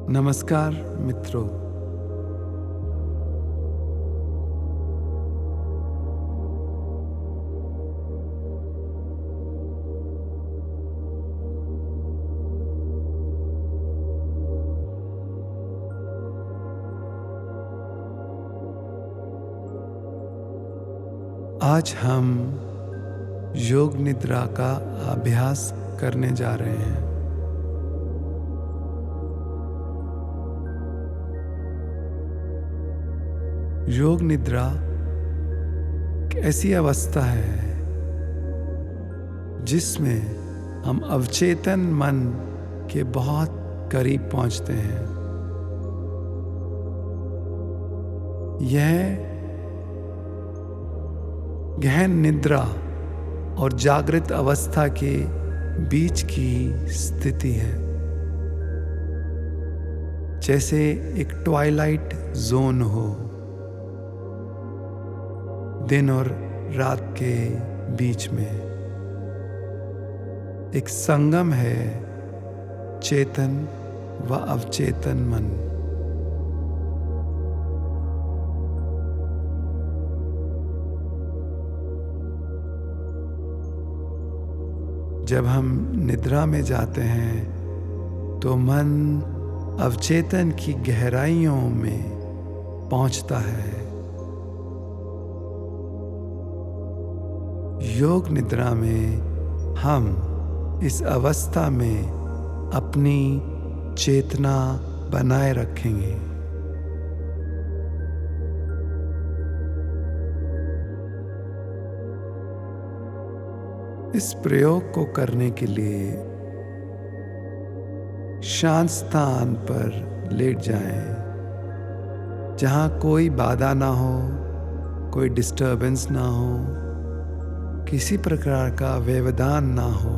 नमस्कार मित्रों। आज हम योग निद्रा का अभ्यास करने जा रहे हैं। योग निद्रा एक ऐसी अवस्था है जिसमें हम अवचेतन मन के बहुत करीब पहुंचते हैं। यह गहन निद्रा और जागृत अवस्था के बीच की स्थिति है, जैसे एक ट्वाइलाइट जोन हो, दिन और रात के बीच में एक संगम है चेतन व अवचेतन मन। जब हम निद्रा में जाते हैं तो मन अवचेतन की गहराइयों में पहुंचता है। योग निद्रा में हम इस अवस्था में अपनी चेतना बनाए रखेंगे। इस प्रयोग को करने के लिए शांत स्थान पर लेट जाएं, जहां कोई बाधा ना हो, कोई डिस्टर्बेंस ना हो, किसी प्रकार का व्यवधान ना हो।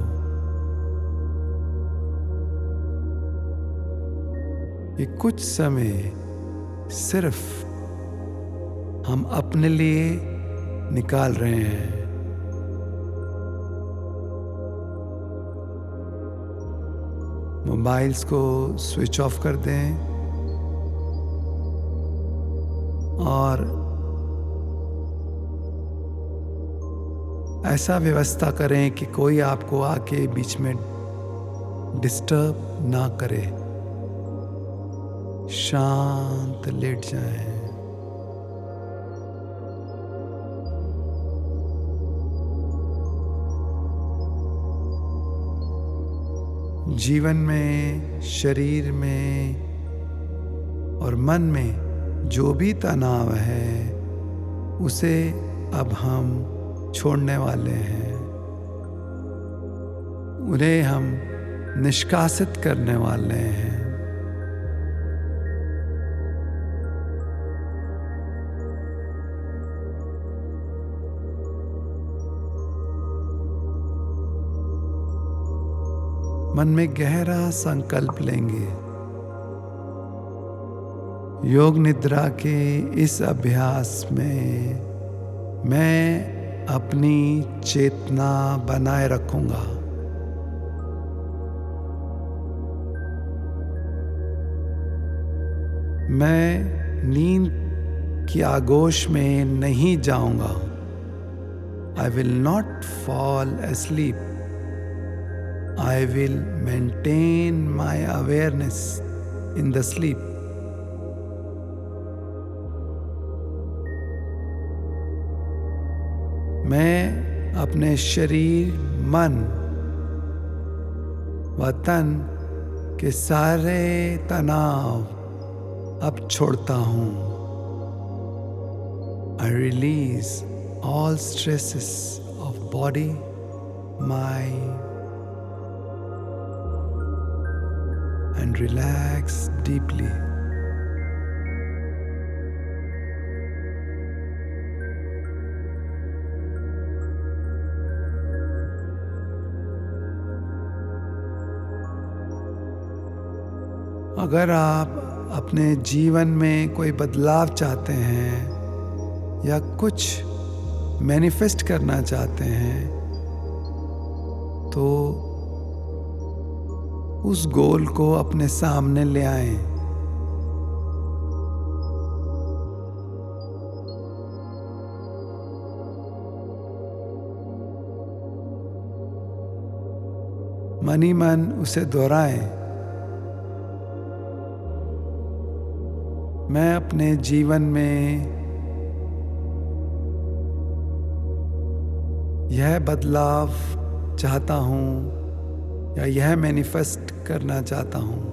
ये कुछ समय सिर्फ हम अपने लिए निकाल रहे हैं। मोबाइल्स को स्विच ऑफ कर दें और ऐसा व्यवस्था करें कि कोई आपको आके बीच में डिस्टर्ब ना करे। शांत लेट जाएं। जीवन में, शरीर में और मन में जो भी तनाव है उसे अब हम छोड़ने वाले हैं। उन्हें हम निष्कासित करने वाले हैं। मन में गहरा संकल्प लेंगे। योग निद्रा के इस अभ्यास में मैं अपनी चेतना बनाए रखूंगा। मैं नींद की आगोश में नहीं जाऊंगा। I will not fall asleep. I will maintain my awareness in the sleep. मैं अपने शरीर, मन व तन के सारे तनाव अब छोड़ता हूँ। I release all stresses of body, mind, and relax deeply. अगर आप अपने जीवन में कोई बदलाव चाहते हैं या कुछ मैनिफेस्ट करना चाहते हैं तो उस गोल को अपने सामने ले आएं। मन ही मन उसे दोहराएं। मैं अपने जीवन में यह बदलाव चाहता हूँ या यह मैनिफेस्ट करना चाहता हूँ।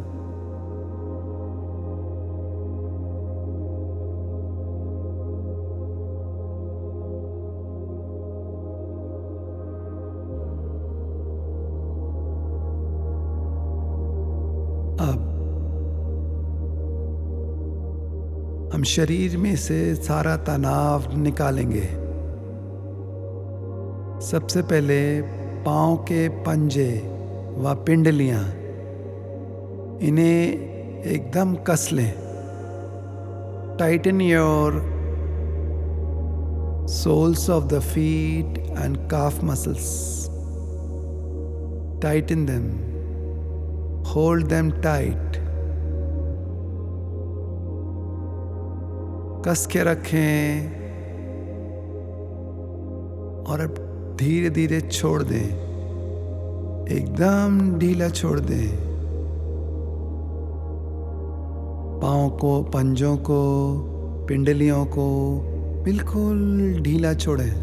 अब हम शरीर में से सारा तनाव निकालेंगे। सबसे पहले पाँव के पंजे व पिंडलियां, इन्हें एकदम कस लें। Titan your soles of the feet and calf muscles. Tighten them. Hold them tight. कस के रखें और अब धीरे धीरे छोड़ दें। एकदम ढीला छोड़ दें। पाँव को, पंजों को, पिंडलियों को बिल्कुल ढीला छोड़ें।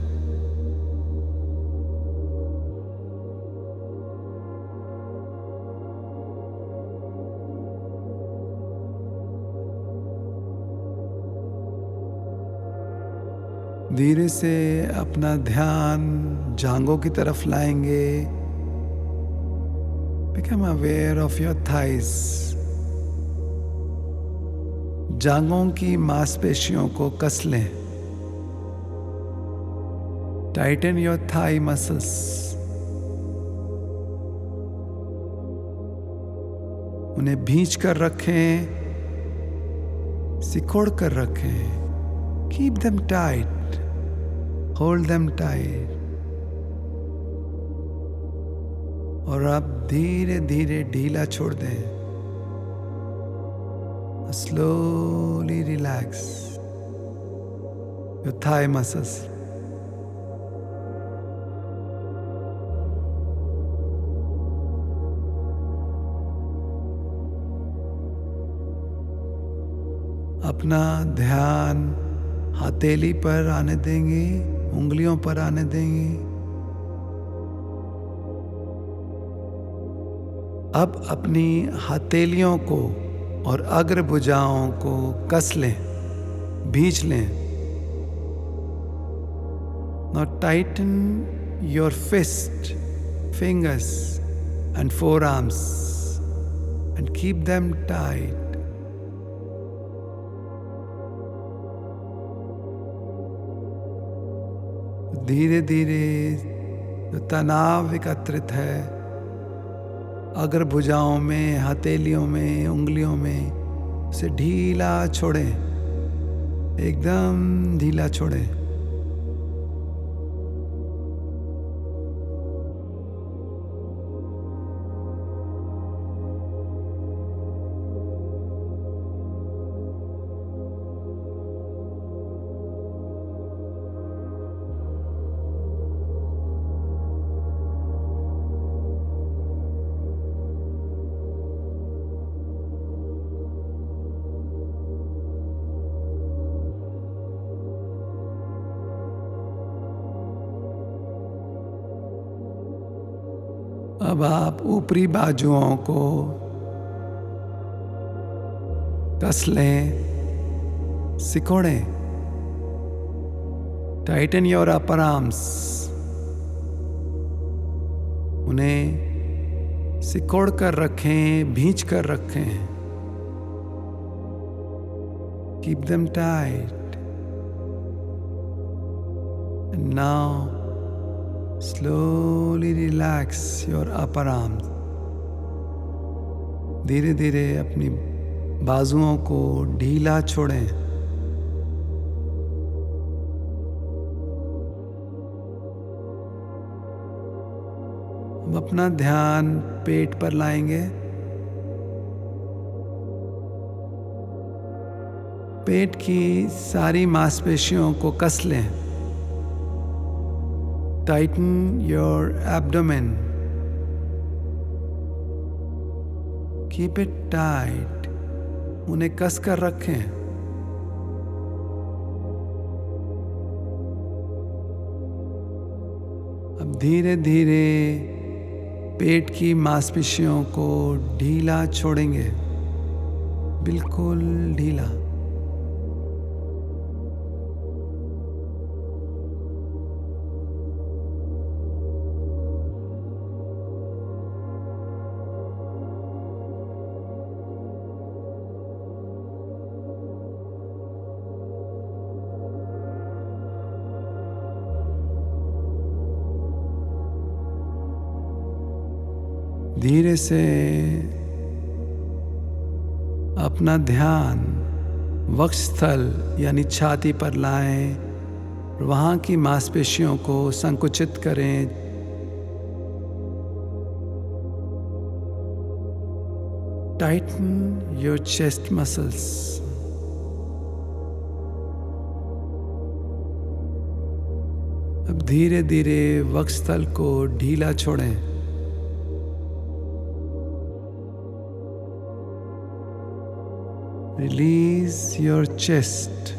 धीरे से अपना ध्यान जांघों की तरफ लाएंगे। Become aware of your thighs. जांघों की मांसपेशियों को कस लें। Tighten your thigh muscles. उन्हें भींच कर रखें, सिकोड़ कर रखें। Keep them tight. Hold them tight. और अब धीरे धीरे ढीला छोड़ दें। Slowly relax your thigh muscles. अपना ध्यान हथेली पर आने देंगे, उंगलियों पर आने देंगे। अब अपनी हथेलियों को और अग्र भुजाओं को कस लें, भींच लें। Now tighten your fist, fingers and forearms and keep them tight. धीरे धीरे जो तनाव एकत्रित है अग्र भुजाओं में, हथेलियों में, उंगलियों में, उसे ढीला छोड़ें। एकदम ढीला छोड़ें। अब आप ऊपरी बाजुओं को कस लें, सिकोड़ें। Tighten your upper arms. उन्हें सिकोड़ कर रखें, भींच कर रखें। Keep them tight. And now slowly relax your upper arms. धीरे धीरे अपनी बाजुओं को ढीला छोड़ें। अब अपना ध्यान पेट पर लाएंगे। पेट की सारी मांसपेशियों को कस लें। Tighten your abdomen. Keep it tight, उन्हें कस कर रखें। अब धीरे धीरे पेट की मांसपेशियों को ढीला छोड़ेंगे, बिल्कुल ढीला। धीरे से अपना ध्यान वक्षस्थल यानी छाती पर लाएं, वहाँ की मांसपेशियों को संकुचित करें। Titan your chest muscles. अब धीरे धीरे वक्षस्थल को ढीला छोड़ें। Release your chest.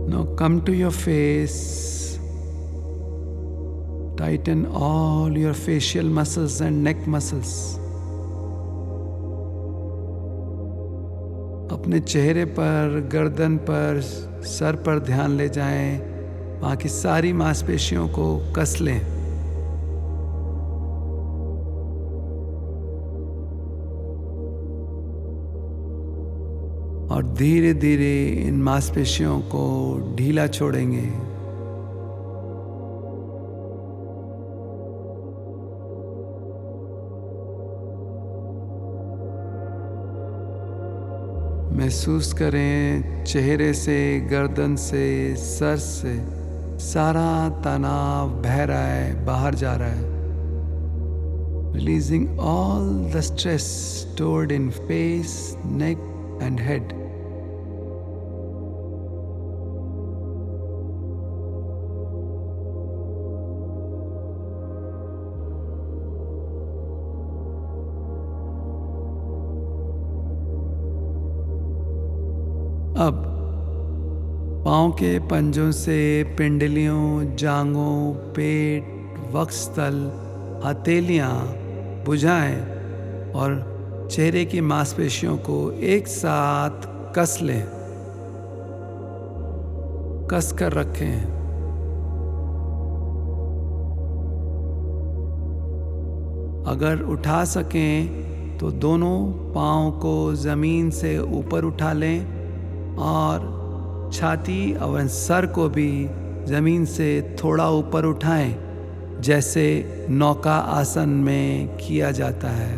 Now come to your face. Tighten all your facial muscles and neck muscles. अपने चेहरे पर, गर्दन पर, सर पर ध्यान ले जाएं, वहाँ की सारी मांसपेशियों को कस लें। और धीरे धीरे इन मांसपेशियों को ढीला छोड़ेंगे। महसूस करें चेहरे से, गर्दन से, सर से सारा तनाव बह रहा है, बाहर जा रहा है। Releasing all the stress stored in face, neck and head. अब पाँव के पंजों से पिंडलियों, जांघों, पेट, वक्षस्थल, हथेलियाँ, भुजाएं और चेहरे की मांसपेशियों को एक साथ कस लें, कस कर रखें। अगर उठा सकें तो दोनों पाँव को ज़मीन से ऊपर उठा लें और छाती और सर को भी ज़मीन से थोड़ा ऊपर उठाएं, जैसे नौका आसन में किया जाता है।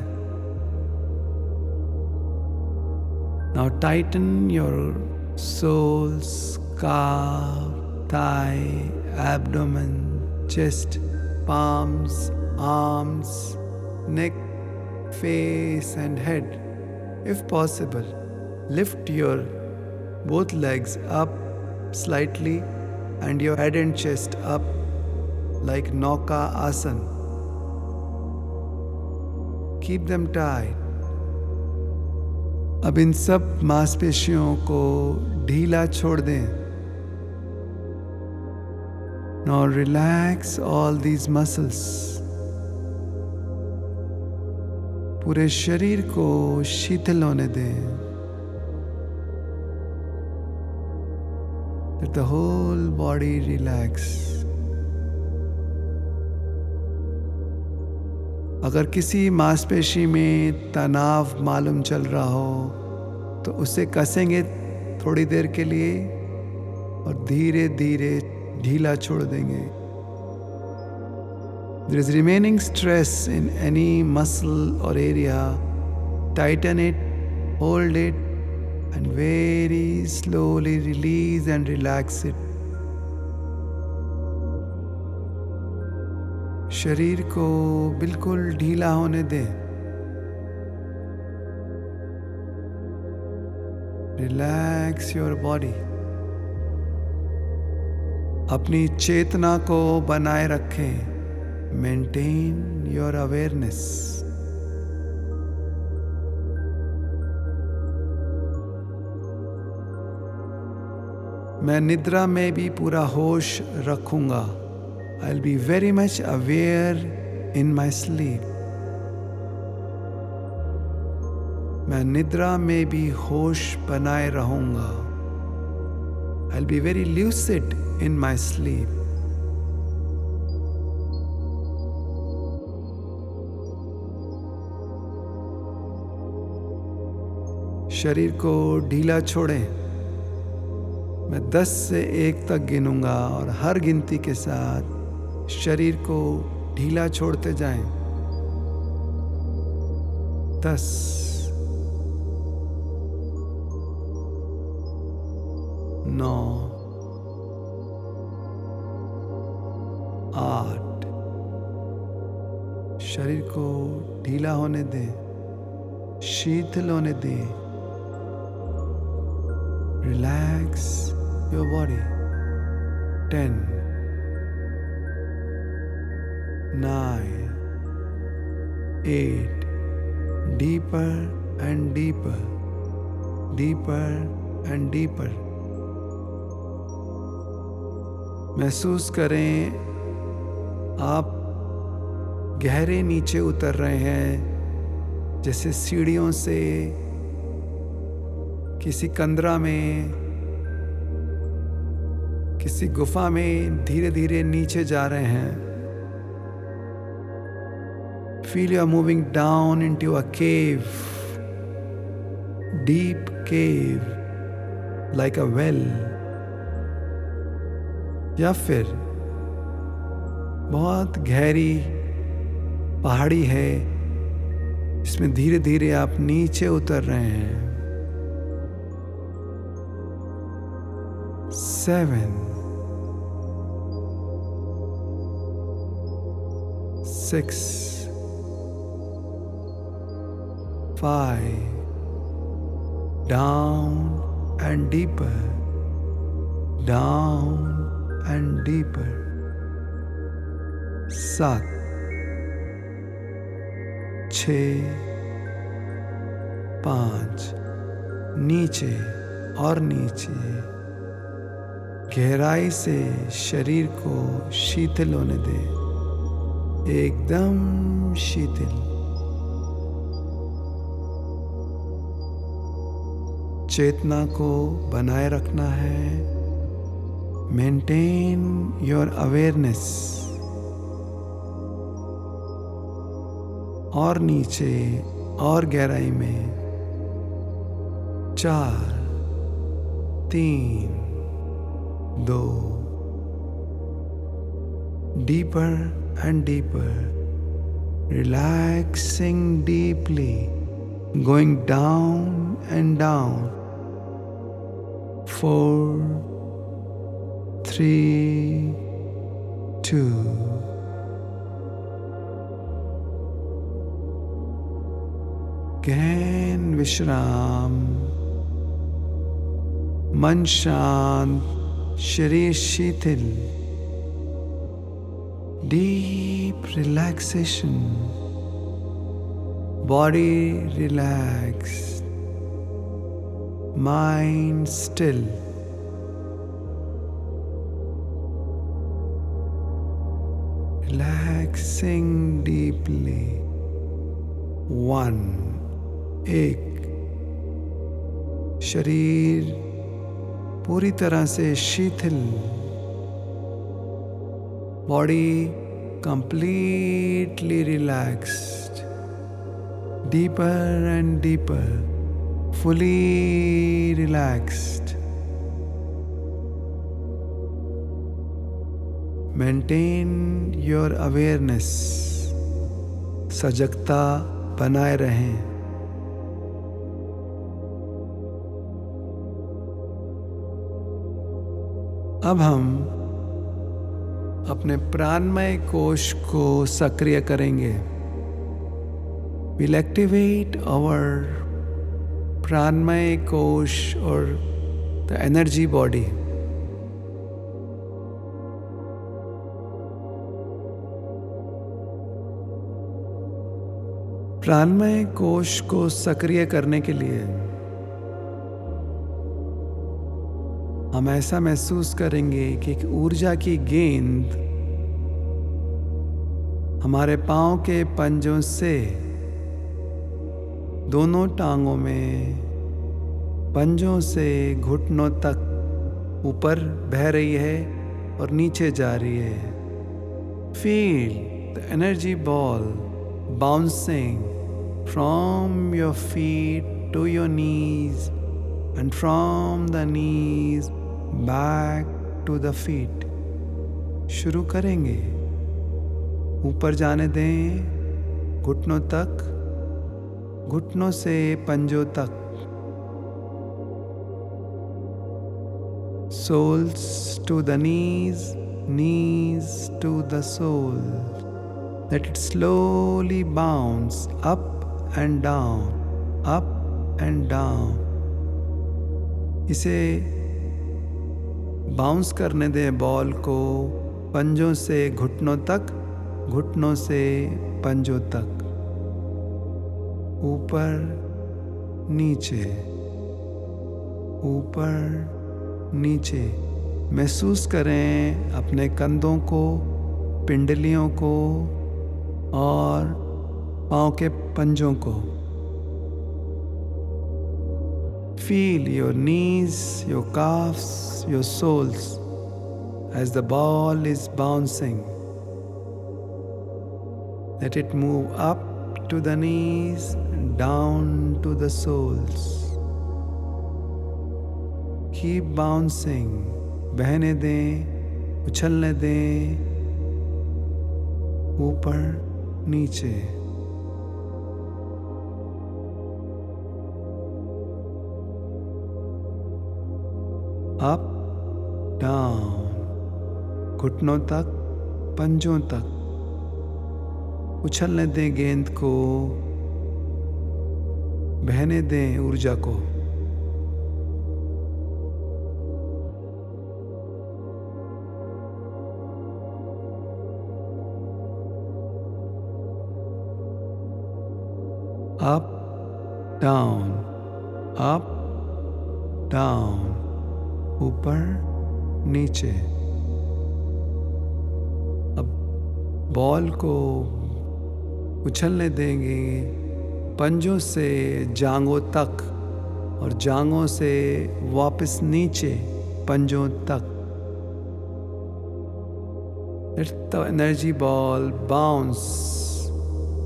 Now tighten your soles, calf, thigh, abdomen, chest, palms, arms, neck, face and head. If possible, lift your both legs up slightly and your head and chest up like Nauka Asana. Keep them tight. अब इन सब मांसपेशियों को ढीला छोड़ दें। Now relax all these muscles. पूरे शरीर को शीतल होने दें। Let the whole body relax. अगर किसी मांसपेशी में तनाव मालूम चल रहा हो तो उसे कसेंगे थोड़ी देर के लिए और धीरे धीरे ढीला छोड़ देंगे। There is remaining stress in any muscle or area. Tighten it, hold it, and very slowly release and relax it. शरीर को बिल्कुल ढीला होने दें। Relax your body. अपनी चेतना को बनाए रखें। Maintain your awareness. मैं निद्रा में भी पूरा होश रखूंगा। I will be very much aware in my sleep. मैं निद्रा में भी होश बनाए रहूंगा। I will be very lucid in my sleep. शरीर को ढीला छोड़ें। मैं 10 से 1 तक गिनूंगा और हर गिनती के साथ शरीर को ढीला छोड़ते जाएं। 10, 9, 8। शरीर को ढीला होने दें, शीतल होने दें। Relax your body. 10, 9, 8. Deeper and deeper. Deeper and deeper. महसूस करें आप गहरे नीचे उतर रहे हैं, जैसे सीढ़ियों से किसी कंदरा में, किसी गुफा में धीरे धीरे नीचे जा रहे हैं। Feel you are moving down into a cave, deep cave, like a well. या फिर बहुत गहरी पहाड़ी है जिसमें धीरे धीरे आप नीचे उतर रहे हैं। 7, 6, 5. Down and deeper. Down and deeper. 7, 6, 5. नीचे और नीचे। गहराई से शरीर को शीतल होने दे, एकदम शीतल। चेतना को बनाए रखना है। Maintain your awareness. और नीचे और गहराई में। 4, 3, 2. Deeper and deeper. Relaxing deeply. Going down and down. 4, 3, 2. गहन विश्राम। मन शांत, शरीर शीतल। Deep relaxation. Body relaxed. Mind still. Relaxing deeply. 1. 1. शरीर पूरी तरह से शीतल। Body completely relaxed. Deeper and deeper. Fully relaxed. Maintain your awareness. सजगता बनाए रहें। अब हम अपने प्राणमय कोश को सक्रिय करेंगे। We'll activate our प्राणमय कोश और द एनर्जी बॉडी प्राणमय कोश को सक्रिय करने के लिए हम ऐसा महसूस करेंगे कि एक ऊर्जा की गेंद हमारे पांव के पंजों से दोनों टांगों में पंजों से घुटनों तक ऊपर बह रही है और नीचे जा रही है। Feel the energy ball bouncing from your feet to your knees and from the knees back to the feet। शुरू करेंगे, ऊपर जाने दें घुटनों तक, घुटनों से पंजों तक। soles to the knees, knees to the soles। Let it slowly bounce up and down, up and down। इसे बाउंस करने दें बॉल को पंजों से घुटनों तक, घुटनों से पंजों तक, ऊपर नीचे, ऊपर नीचे। महसूस करें अपने कंधों को, पिंडलियों को और पाँव के पंजों को। Feel your knees, your calves, your soles as the ball is bouncing. Let it move up to the knees, down to the soles. Keep bouncing. बहने दें, उछलने दें, ऊपर नीचे। अप डाउन, घुटनों तक, पंजों तक। उछलने दें गेंद को, बहने दें ऊर्जा को। अप डाउन, अप डाउन, ऊपर नीचे। अब बॉल को उछलने देंगे पंजों से जांघों तक और जांघों से वापस नीचे पंजों तक। Let the energy ball bounce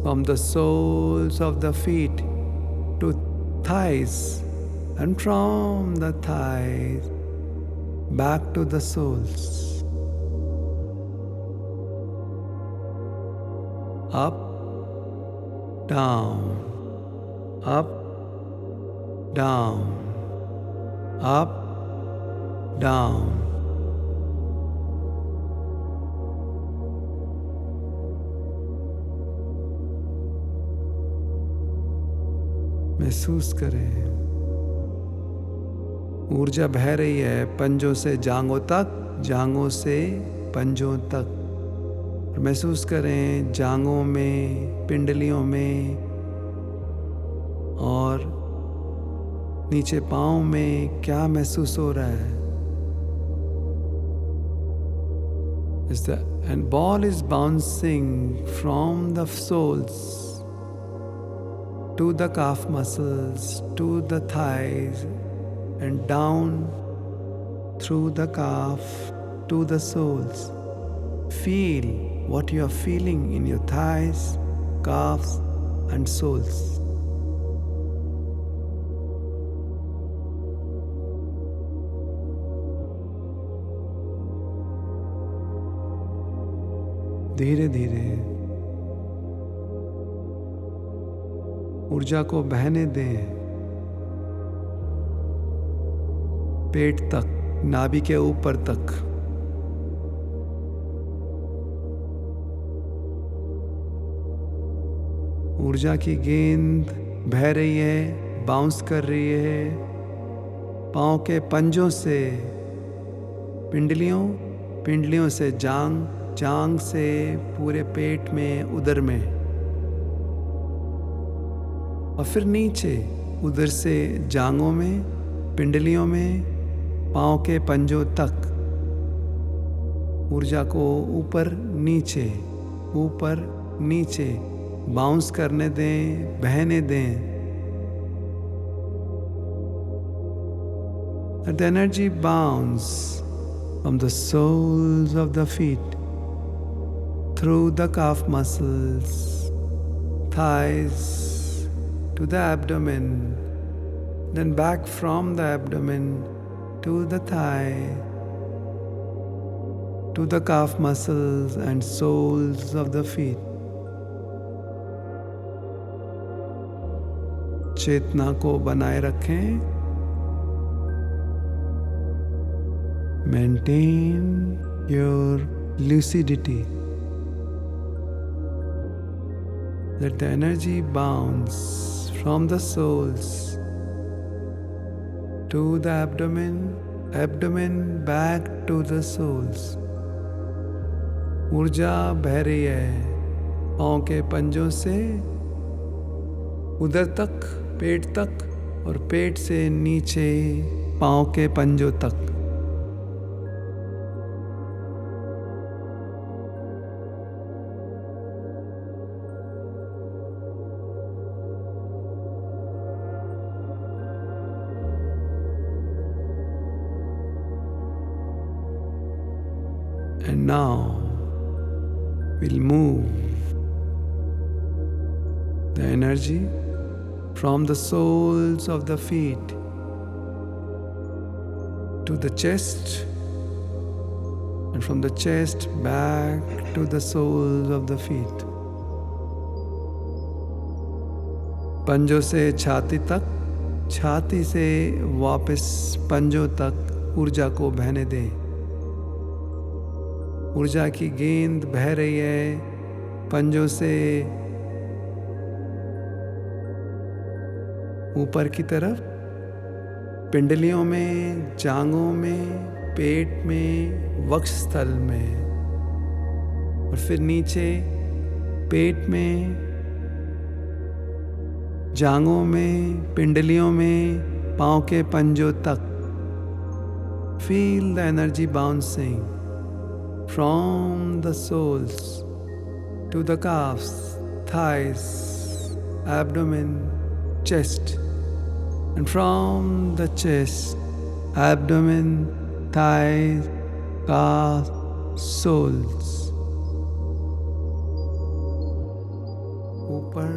from the soles of the feet to thighs and from the thighs back to the soles। Up, down, up, down, up, down। महसूस करें ऊर्जा बह रही है पंजों से जांघों तक, जांघों से पंजों तक। महसूस करें जांघों में, पिंडलियों में और नीचे पाँव में क्या महसूस हो रहा है। And ball is bouncing from the soles to the calf muscles, to the thighs and down through the calf to the soles। Feel what you are feeling in your thighs, calves and soles। धीरे धीरे ऊर्जा को बहने दें पेट तक, नाभि के ऊपर तक। ऊर्जा की गेंद बह रही है बाउंस कर रही है पाँव के पंजों से पिंडलियों, पिंडलियों से जांग, जांग से पूरे पेट में, उदर में, और फिर नीचे उधर से जांघों में, पिंडलियों में, पाँव के पंजों तक ऊर्जा को ऊपर नीचे बाउंस करने दें, बहने दें. Let the energy bounce from the soles of the feet through the calf muscles, thighs to the abdomen, then back from the abdomen to the thigh, to the calf muscles and soles of the feet. चेतना को बनाए रखें. Maintain your lucidity. Let the energy bounce from the soles to the abdomen, abdomen back to the soles. ऊर्जा बह रही है पाँव के पंजों से उधर तक, पेट तक, और पेट से नीचे पाँव के पंजों तक. And now we'll move the energy from the soles of the feet to the chest, and from the chest back to the soles of the feet. पंजों से छाती तक, छाती से वापस पंजों तक ऊर्जा को बहने दें. ऊर्जा की गेंद बह रही है पंजों से ऊपर की तरफ, पिंडलियों में, जांघों में, पेट में, वक्षस्थल में, और फिर नीचे पेट में, जांघों में, पिंडलियों में, पाँव के पंजों तक. Feel the energy bouncing from the soles to the calves, thighs, abdomen, chest, and from the chest, abdomen, thighs, calves, soles. ऊपर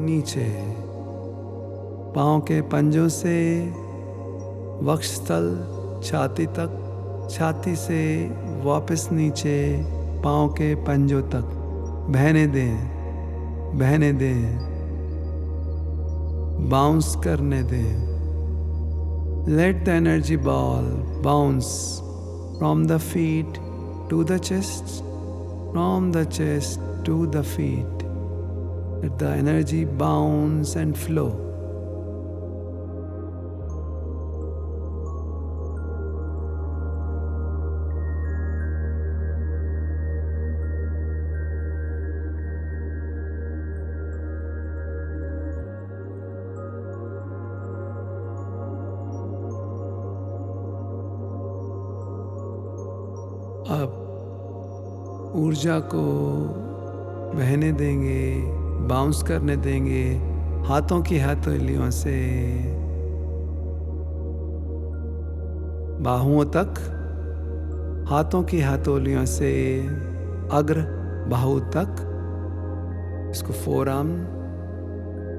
नीचे पाँव के पंजों से वक्षस्थल, छाती तक, छाती से वापस नीचे पाँव के पंजों तक. बहने दें, बहने दें, बाउंस करने दें. Let the energy ball bounce from the feet to the chest, from the chest to the feet. Let the energy bounce and flow. अब ऊर्जा को बहने देंगे, बाउंस करने देंगे हाथों की हथेलियों से बाहुओं तक, हाथों की हथेलियों से अग्र बाहु तक. इसको forearm,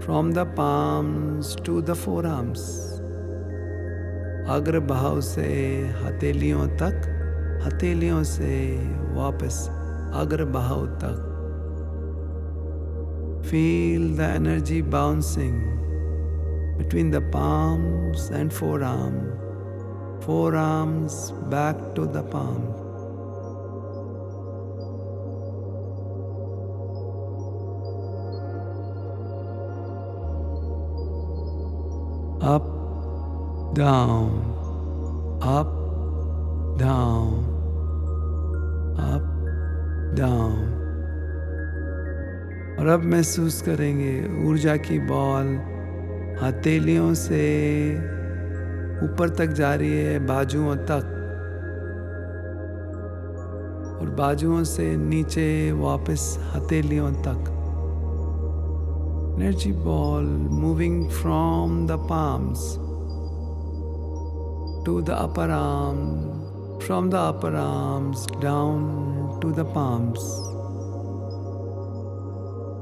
from the palms to the forearms. अग्र बाहु से हथेलियों तक, हथेलियों से वापस अग्र बाहु तक. Feel the energy bouncing between the palms and forearms, forearms back to the palms. up, down, up, down, up, down। और अब महसूस करेंगे ऊर्जा की बॉल हथेलियों से ऊपर तक जा रही है, बाजुओं तक, और बाजुओं से नीचे वापस हथेलियों तक। Energy ball moving from the palms to the upper arm, from the upper arms down to the palms.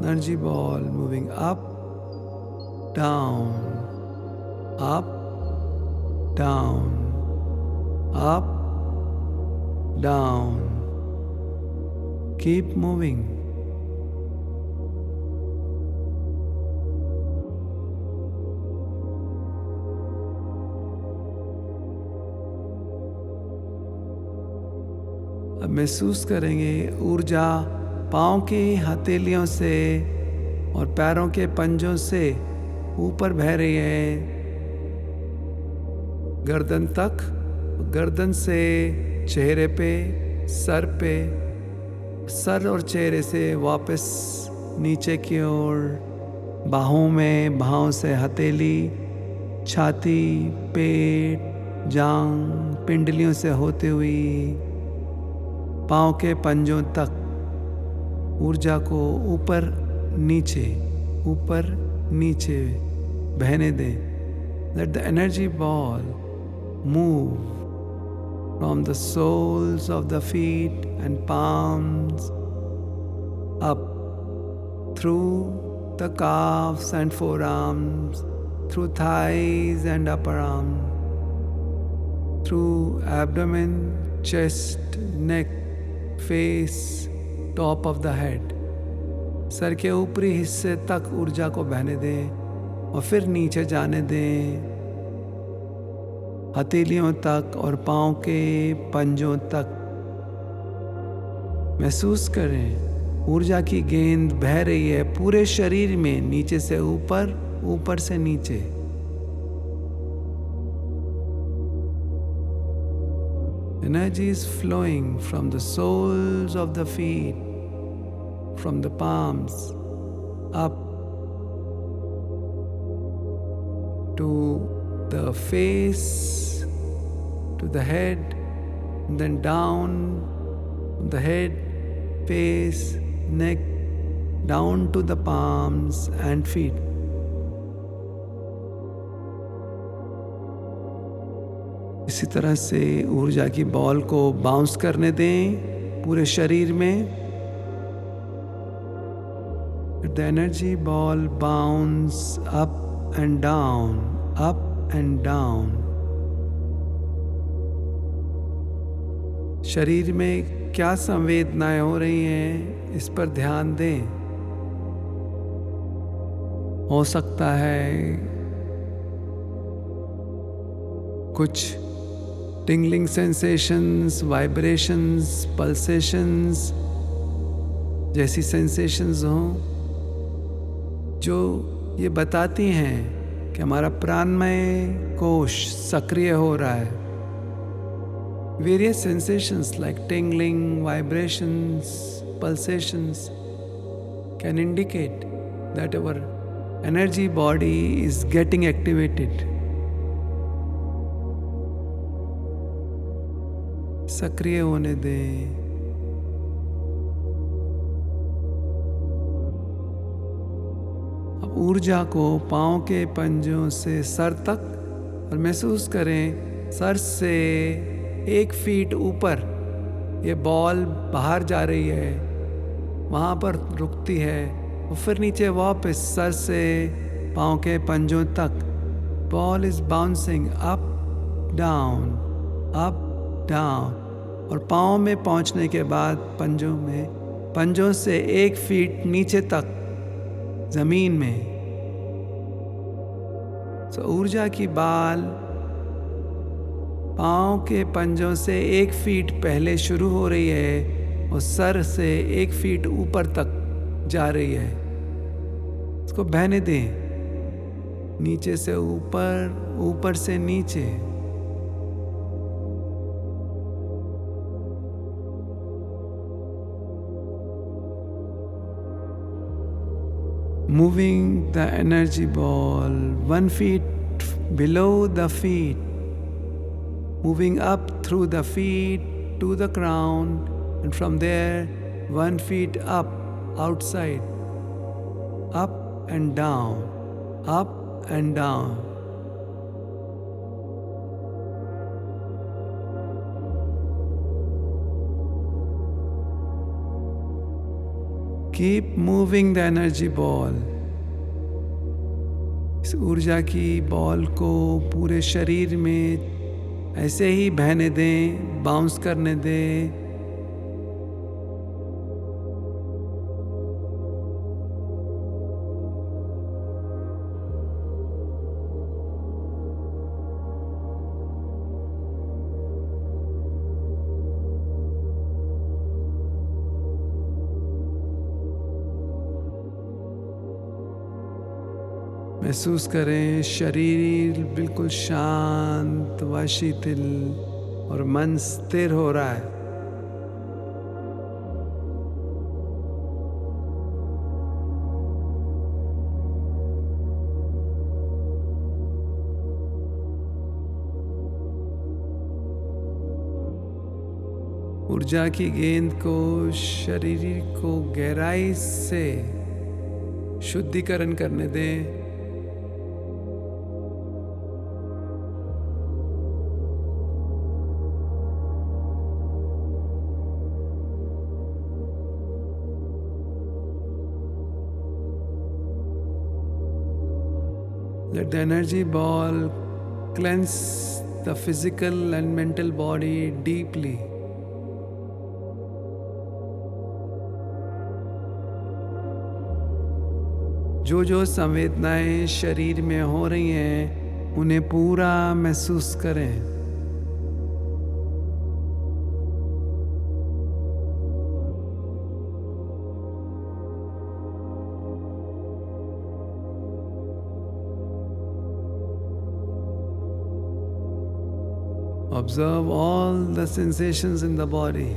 Energy ball moving up, down, up, down, up, down. Keep moving. अब महसूस करेंगे ऊर्जा पाँव की हथेलियों से और पैरों के पंजों से ऊपर बह रही है गर्दन तक, गर्दन से चेहरे पे, सर और चेहरे से वापस नीचे की ओर, बाहों में, बाहों से हथेली, छाती, पेट, जांग, पिंडलियों से होते हुई पाँव के पंजों तक ऊर्जा को ऊपर नीचे बहने दें। Let the energy ball move from the soles of the feet and palms up through the calves and forearms, through thighs and upper arm, through abdomen, chest, neck, face, top of the head। Sir के ऊपरी हिस्से तक ऊर्जा को बहने दें और फिर नीचे जाने दें हथेलियों तक और पाँव के पंजों तक। महसूस करें ऊर्जा की गेंद बह रही है पूरे शरीर में, नीचे से ऊपर, ऊपर से नीचे। Energy is flowing from the soles of the feet, from the palms up to the face, to the head, and then down the head, face, neck, down to the palms and feet. इसी तरह से ऊर्जा की ball को bounce करने दें पूरे शरीर में। The energy ball bounce up and down, up and down। शरीर में क्या संवेदनाएं हो रही हैं इस पर ध्यान दें। हो सकता है कुछ tingling sensations, vibrations, pulsations जैसी sensations हों जो ये बताती हैं कि हमारा प्राणमय कोश सक्रिय हो रहा है। Various sensations like tingling, vibrations, pulsations can indicate that our energy body is getting activated। सक्रिय होने दें। अब ऊर्जा को पाँव के पंजों से सर तक, और महसूस करें सर से 1 फीट ऊपर ये बॉल बाहर जा रही है, वहाँ पर रुकती है और फिर नीचे वापस सर से पाँव के पंजों तक। Ball is bouncing up down, up down, और पाँव में पहुँचने के बाद पंजों से 1 फीट नीचे तक जमीन में। तो ऊर्जा की बाल पाँव के पंजों से 1 फीट पहले शुरू हो रही है और सर से 1 फीट ऊपर तक जा रही है। इसको बहने दें। नीचे से ऊपर, ऊपर से नीचे। Moving the energy ball 1 feet below the feet, moving up through the feet to the ground, and from there 1 feet up outside, up and down, up and down. Keep moving the energy ball. इस ऊर्जा की ball को पूरे शरीर में ऐसे ही बहने दें, बाउंस करने दें। महसूस करें शरीर बिल्कुल शांत व शिथिल और मन स्थिर हो रहा है। ऊर्जा की गेंद को शरीर को गहराई से शुद्धिकरण करने दें। Let the energy ball cleanse the physical and mental body deeply. जो जो संवेदनाएं शरीर में हो रही हैं, उन्हें पूरा महसूस करें। Observe all the sensations in the body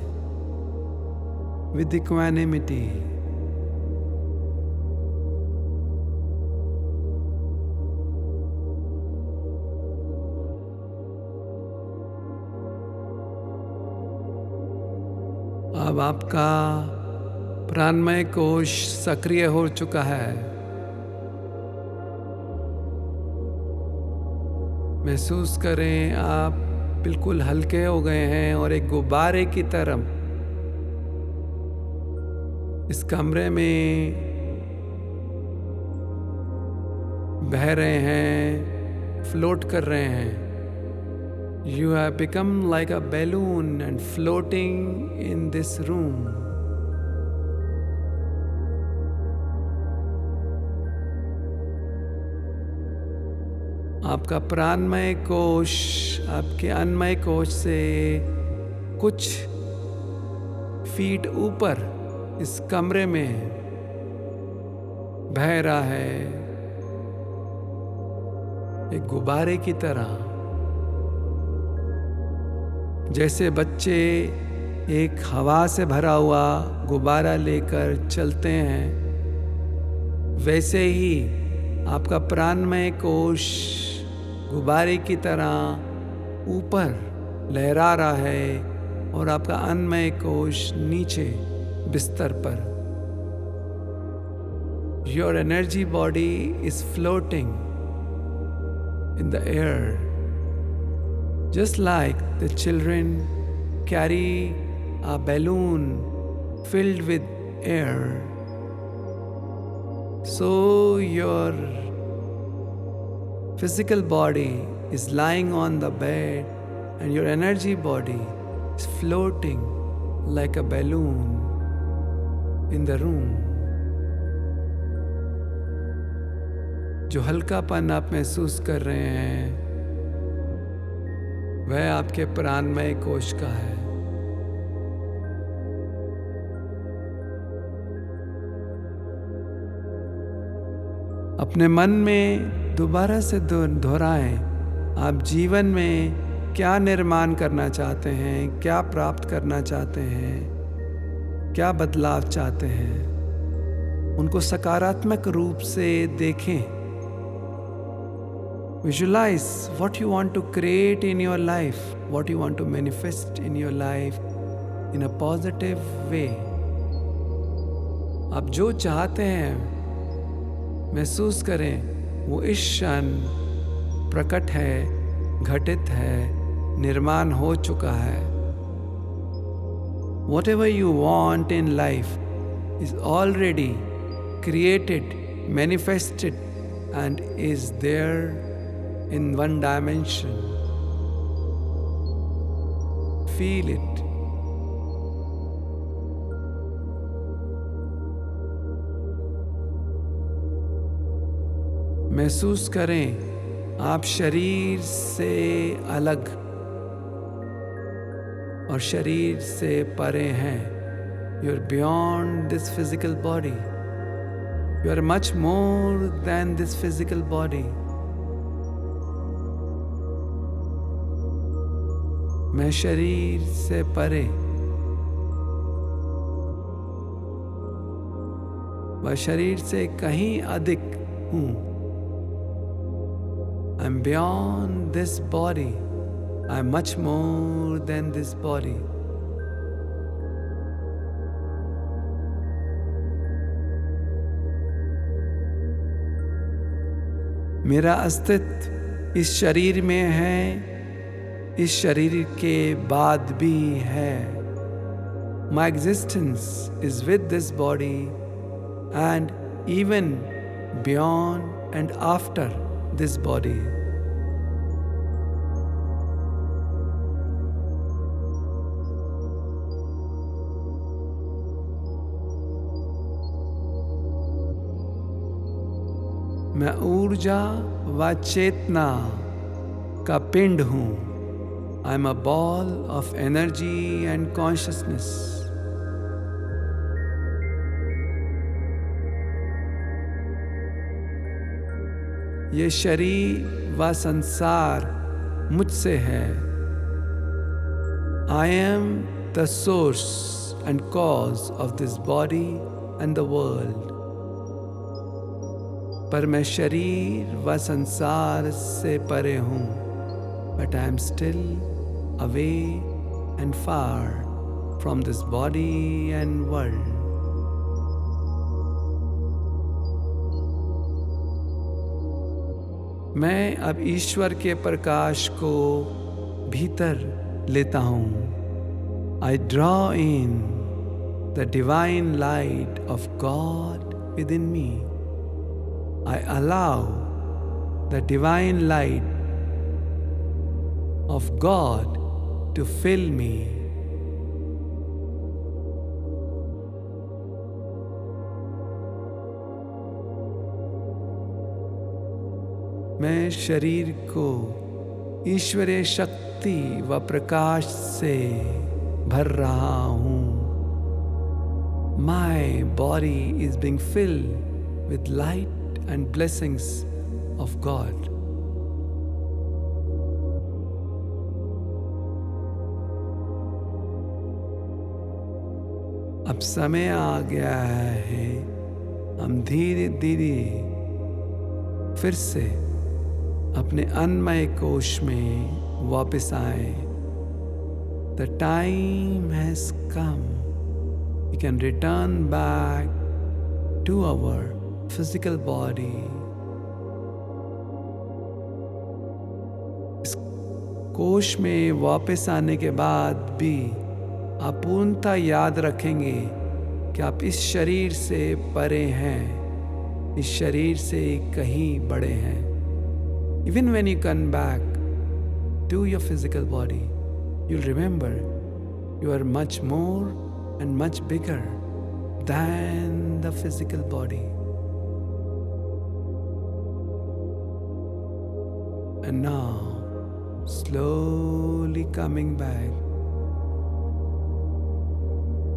with equanimity. अब आपका प्राणमय कोश सक्रिय हो चुका है। महसूस करें आप बिल्कुल हल्के हो गए हैं और एक गुब्बारे की तरह इस कमरे में बह रहे हैं, फ्लोट कर रहे हैं। You have become like a balloon and floating in this room. आपका प्राणमय कोश आपके अन्नमय कोश से कुछ फीट ऊपर इस कमरे में बह रहा है, एक गुब्बारे की तरह। जैसे बच्चे एक हवा से भरा हुआ गुब्बारा लेकर चलते हैं, वैसे ही आपका प्राणमय कोश गुब्बारे की तरह ऊपर लहरा रहा है और आपका अन्नमय कोश नीचे बिस्तर पर। Your energy body is floating in the air. Just like the children carry a balloon filled with air, so your physical body is lying on the bed and your energy body is floating like a balloon in the room. जो हल्कापन आप महसूस कर रहे हैं वह आपके प्राणमय कोश का है। अपने मन में दोबारा से दोहराएं। आप जीवन में क्या निर्माण करना चाहते हैं, क्या प्राप्त करना चाहते हैं, क्या बदलाव चाहते हैं, उनको सकारात्मक रूप से देखें। Visualize what you want to create in your life, what you want to manifest in your life in a positive way. आप जो चाहते हैं महसूस करें, वो इस क्षण प्रकट है, घटित है, निर्माण हो चुका है। Whatever you want in life is already created, manifested, and is there in one dimension. Feel it. महसूस करें आप शरीर से अलग और शरीर से परे हैं। You are beyond this physical body. You are much more than this physical body. मैं शरीर से परे, वह शरीर से कहीं अधिक हूँ। I'm beyond this body. I'm much more than this body. मेरा अस्तित्व इस शरीर में है, इस शरीर के बाद भी है। My existence is with this body and even beyond and after this body. मैं ऊर्जा व चेतना का पिंड हूँ। I am a ball of energy and consciousness. ये शरीर व संसार मुझसे है। I am the source and cause of this body and the world. पर मैं शरीर व संसार से परे हूँ। But I am still away and far from this body and world. मैं अब ईश्वर के प्रकाश को भीतर लेता हूँ। I draw in the divine light of God within me. I allow the divine light of God to fill me. मैं शरीर को ईश्वरीय शक्ति व प्रकाश से भर रहा हूँ। My body is being filled with light and blessings of God. अब समय आ गया है हम धीरे धीरे फिर से अपने अन्नमय कोश में वापस आए। The time has come. We can return back to our physical body. इस कोश में वापस आने के बाद भी आप पूर्णतः याद रखेंगे कि आप इस शरीर से परे हैं, इस शरीर से कहीं बड़े हैं। Even when you come back to your physical body, you'll remember you are much more and much bigger than the physical body. And now, slowly coming back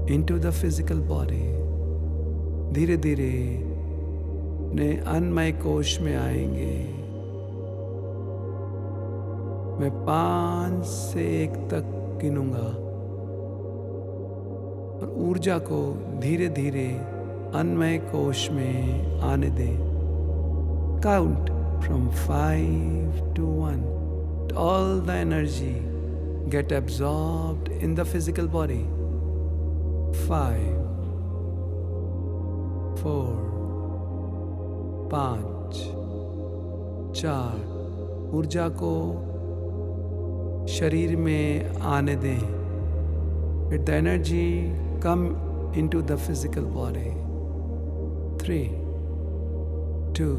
into the physical body, धीरे धीरे अपने अन्नमय कोश में आएंगे। मैं 5 से 1 तक गिनूंगा और ऊर्जा को धीरे धीरे अन्नमय कोश में आने दें। Count from 5 to 1. All the energy get absorbed in the physical body. 5, 4, 5, 4. ऊर्जा को शरीर में आने दें। Let the energy come into the physical body. 3, 2.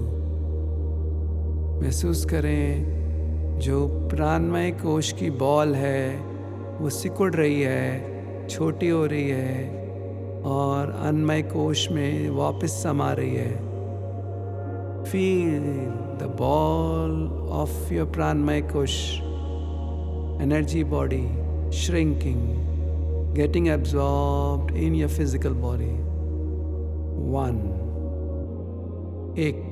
महसूस करें जो प्राणमय कोश की बॉल है वो सिकुड़ रही है, छोटी हो रही है और अन्नमय कोश में वापस समा रही है। Feel the ball of your pranamaya kosha energy body shrinking, getting absorbed in your physical body. 1. एक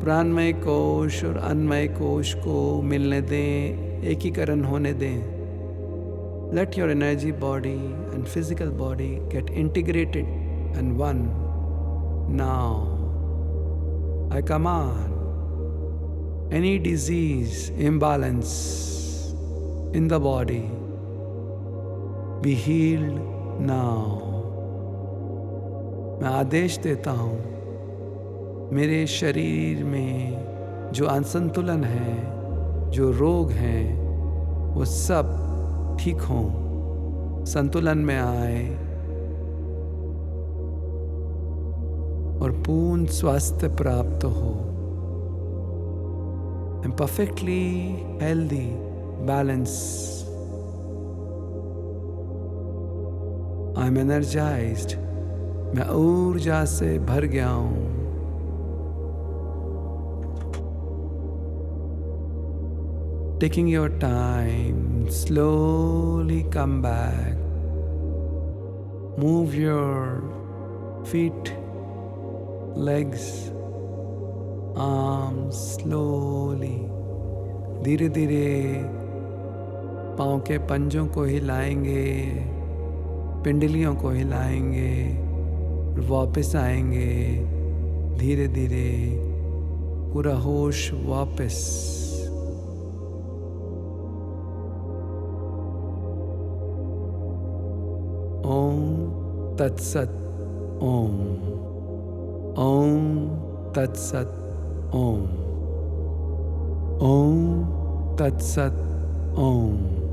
प्राणमय कोश और अन्नमय कोश को मिलने दें, एकीकरण होने दें। Let your energy body and physical body get integrated and one. Now, I command any disease, imbalance in the body be healed now. मैं आदेश देता हूँ मेरे शरीर में जो असंतुलन है, जो रोग हैं, वो सब ठीक हों, संतुलन में आए और पूर्ण स्वास्थ्य प्राप्त हो। I'm perfectly healthy, balanced. I'm energized. मैं ऊर्जा से भर गया हूँ। Taking your time, slowly come back. Move your feet, legs, arms slowly. धीरे धीरे पाँव के पंजों को हिलाएंगे, पिंडलियों को हिलाएंगे, वापस आएंगे धीरे धीरे, पूरा होश वापस। ओम तत्सत ओम। ओम तत्सत ओम। ओम तत्सत ओम।